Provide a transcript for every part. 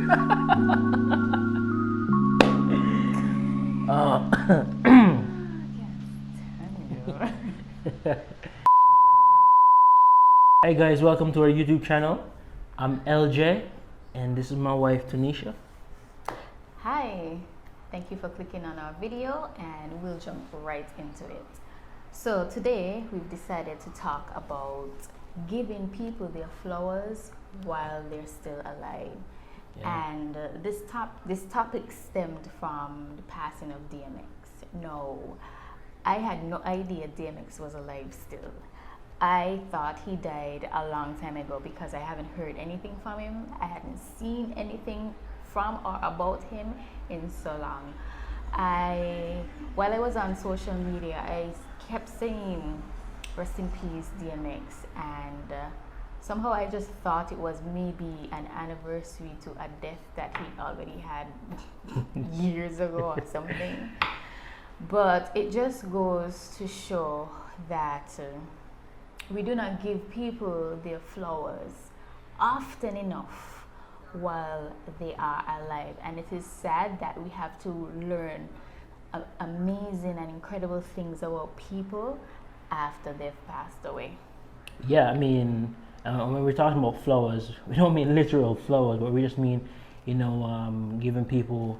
Hey guys, welcome to our YouTube channel. I'm LJ and this is my wife Tanisha. Hi, thank you for clicking on our video and we'll jump right into it. So today we've decided to talk about giving people their flowers while they're still alive. Yeah. And this topic stemmed from the passing of DMX. No, I had no idea DMX was alive still. I thought he died a long time ago because I haven't heard anything from him. I hadn't seen anything from or about him in so long. While I was on social media, I kept saying rest in peace DMX, and somehow I just thought it was maybe an anniversary to a death that he already had years ago or something. But it just goes to show that we do not give people their flowers often enough while they are alive, and it is sad that we have to learn amazing and incredible things about people after they've passed away. Yeah, I mean, when we're talking about flowers, we don't mean literal flowers, but we just mean, giving people,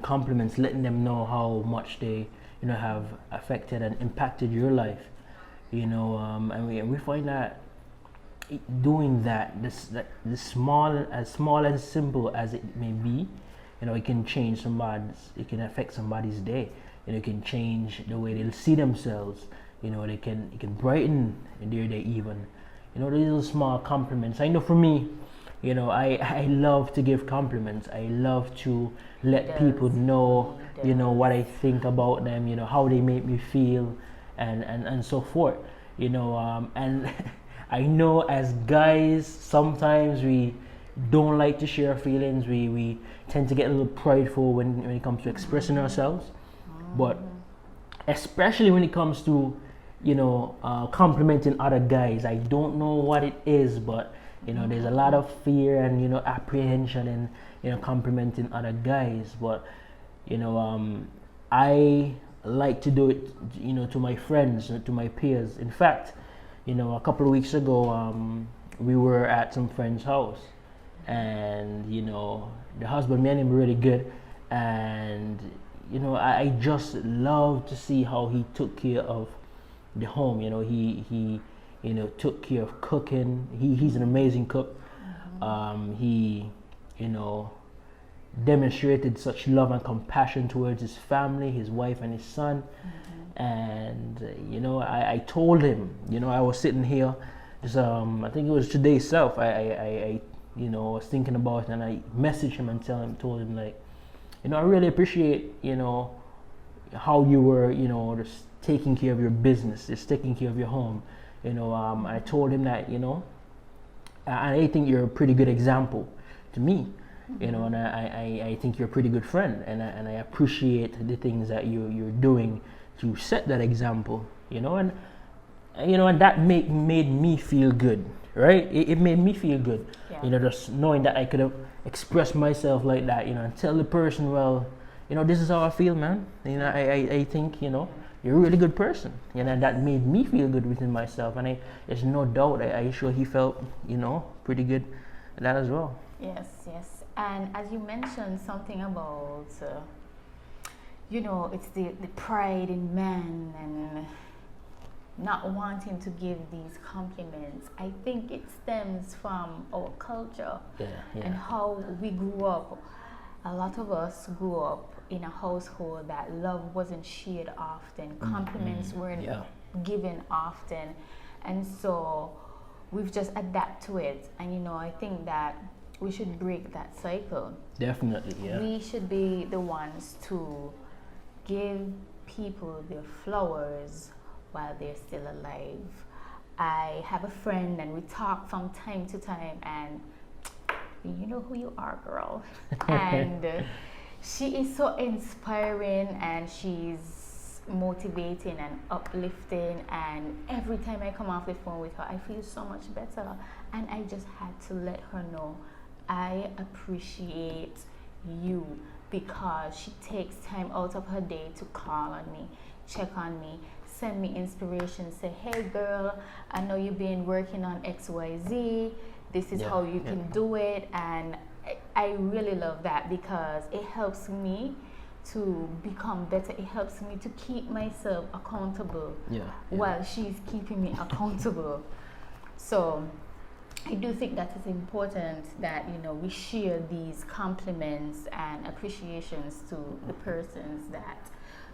compliments, letting them know how much they, have affected and impacted your life. And we find that doing that, this small and simple as it may be, it can change it can affect somebody's day. It can change the way they'll see themselves. It can brighten their day even. These little small compliments. I know for me, I love to give compliments. I love to let people know, what I think about them, how they make me feel, and so forth. And I know as guys, sometimes we don't like to share feelings. We tend to get a little prideful when it comes to expressing ourselves. But especially when it comes to, complimenting other guys, I don't know what it is, but, there's a lot of fear and, apprehension in, complimenting other guys. But, I like to do it, to my friends, to my peers. In fact, a couple of weeks ago, we were at some friend's house, and the husband, me and him were really good, and I just love to see how he took care of the home. He took care of cooking. He's an amazing cook. He demonstrated such love and compassion towards his family, his wife and his son. And I told him, I was sitting here just I think it was today itself, I was thinking about it, and I messaged him and told him, like, I really appreciate how you were just taking care of your business, just taking care of your home. I told him that I think you're a pretty good example to me. And I think you're a pretty good friend, and I appreciate the things that you're doing to set that example, and that made me feel good, right? It made me feel good, Yeah. Just knowing that I could have expressed myself like that, and tell the person, well, this is how I feel, man. I think, you're a really good person, and that made me feel good within myself, and there's no doubt I sure he felt, pretty good at that as well. Yes, yes. And as you mentioned something about, it's the pride in man and not wanting to give these compliments. I think it stems from our culture and how we grew up. A lot of us grew up in a household that love wasn't shared often, compliments weren't given often, and so we've just adapted to it. And I think that we should break that cycle. Definitely, yeah. We should be the ones to give people their flowers while they're still alive. I have a friend and we talk from time to time, and you know who you are, girl. And she is so inspiring, and she's motivating and uplifting, and every time I come off the phone with her I feel so much better, and I just had to let her know I appreciate you, because she takes time out of her day to call on me, check on me, send me inspiration, say, hey girl, I know you've been working on XYZ, this is Yeah, how you yeah. can do it. And I really love that, because it helps me to become better. It helps me to keep myself accountable Yeah. while she's keeping me accountable. So I do think that it's important that, you know, we share these compliments and appreciations to the persons that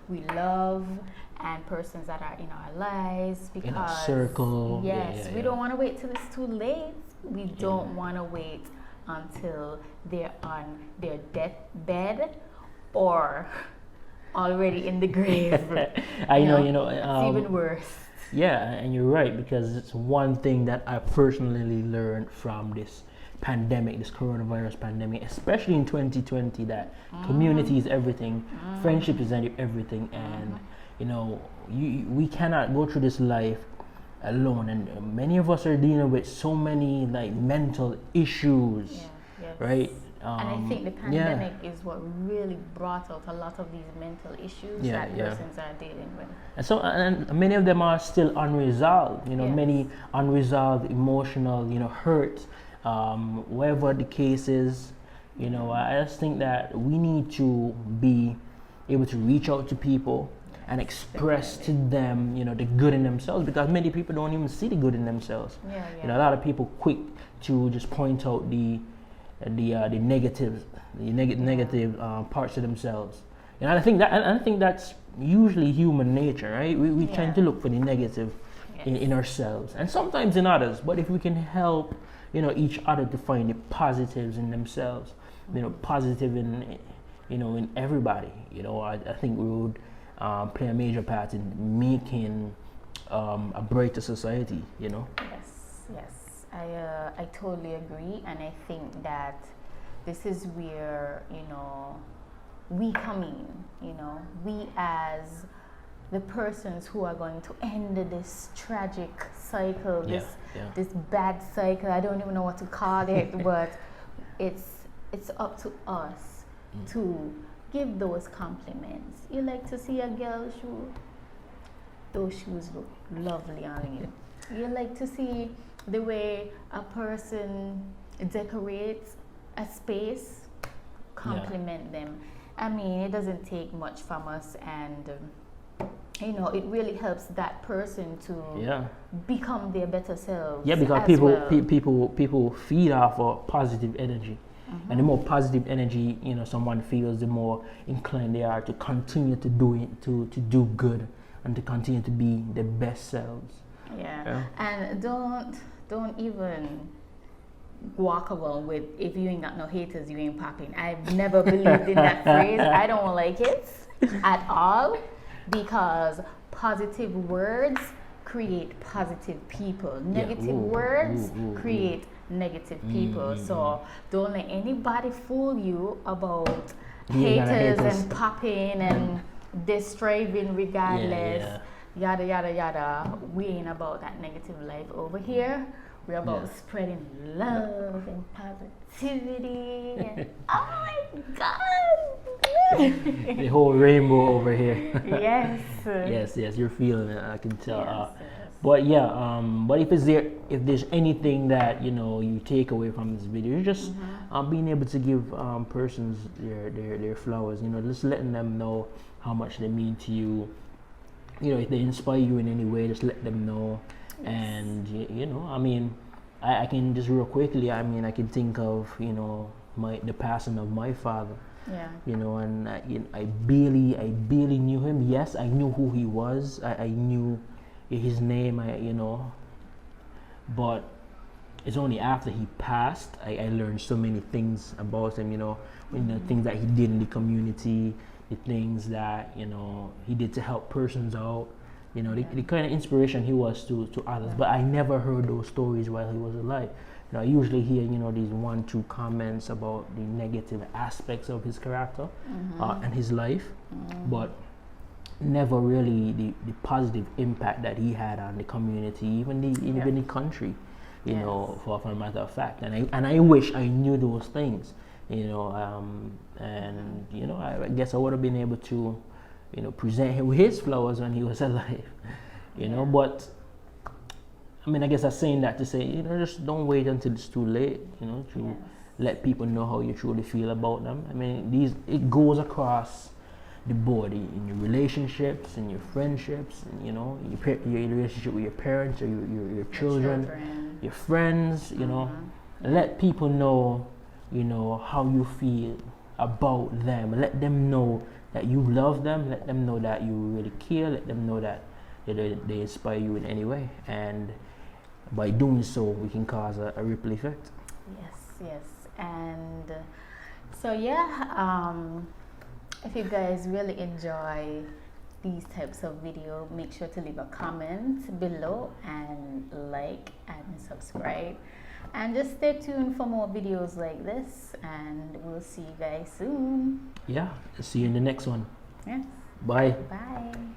we love and persons that are in our lives, because In our circle. yes, Yeah. we don't want to wait till it's too late. We don't want to wait until they're on their deathbed or already in the grave. I know, it's even worse. Yeah, and you're right, because it's one thing that I personally learned from this pandemic, this coronavirus pandemic, especially in 2020, that community is everything, friendship is everything, and we cannot go through this life alone. And many of us are dealing with so many like mental issues, Yes. right? And I think the pandemic is what really brought out a lot of these mental issues that persons are dealing with. And so, and many of them are still unresolved. Yes. Many unresolved emotional, hurt, whatever the case is. I just think that we need to be able to reach out to people and express to them, the good in themselves, because many people don't even see the good in themselves. A lot of people quick to just point out the negative parts of themselves. And I think that's usually human nature, right? We tend to look for the negative in ourselves and sometimes in others. But if we can help, each other to find the positives in themselves, positive in everybody, I think we would play a major part in making a brighter society. Yes, I totally agree, and I think that this is where we come in. We as the persons who are going to end this tragic cycle, this bad cycle. I don't even know what to call it, but it's up to us to give those compliments. You like to see a girl's shoe? Those shoes look lovely on you. You like to see the way a person decorates a space? Compliment them. I mean, it doesn't take much from us, and it really helps that person to become their better selves. Yeah, because people feed off of positive energy. And the more positive energy someone feels, the more inclined they are to continue to do it, to do good, and to continue to be their best selves. And don't even walk around with, if you ain't got no haters, you ain't popping. I've never believed in that phrase. I don't like it at all, because positive words create positive people. Negative words create negative people. So don't let anybody fool you about haters and popping and destroying regardless. Yada yada yada. We ain't about that negative life over here. We're about spreading love and positivity. And, oh my God! The whole rainbow over here. Yes. Yes, you're feeling it. I can tell. But but if there's anything that you take away from this video, just being able to give persons their flowers. Just letting them know how much they mean to you. If they inspire you in any way, just let them know. And I mean, I can just real quickly. I mean, I can think of the passing of my father. And I barely knew him. Yes, I knew who he was. I knew his name. But it's only after he passed I learned so many things about him. Things that he did in the community, the things that he did to help persons out. The kind of inspiration he was to others. But I never heard those stories while he was alive. I usually hear these 1-2 comments about the negative aspects of his character and his life, but never really the positive impact that he had on the community, even the country. you Yes. know, for a matter of fact. And I wish I knew those things, you know, and you know, I guess I would have been able to, you know, present him with his flowers when he was alive, you know. Yeah. But I mean, I guess I'm saying that to say, you know, just don't wait until it's too late, you know, to Yes. let people know how you truly feel about them. I mean, it goes across the board in your relationships, in your friendships, and, you know, your relationship with your parents or your children, your friends, you know. Let people know, you know, how you feel about them. Let them know that you love them. Let them know that you really care. Let them know that they inspire you in any way. And by doing so, we can cause a ripple effect. Yes. And so yeah, if you guys really enjoy these types of video, make sure to leave a comment below and like and subscribe, and just stay tuned for more videos like this, and we'll see you guys soon. Yeah, see you in the next one. Yes. Bye. Bye.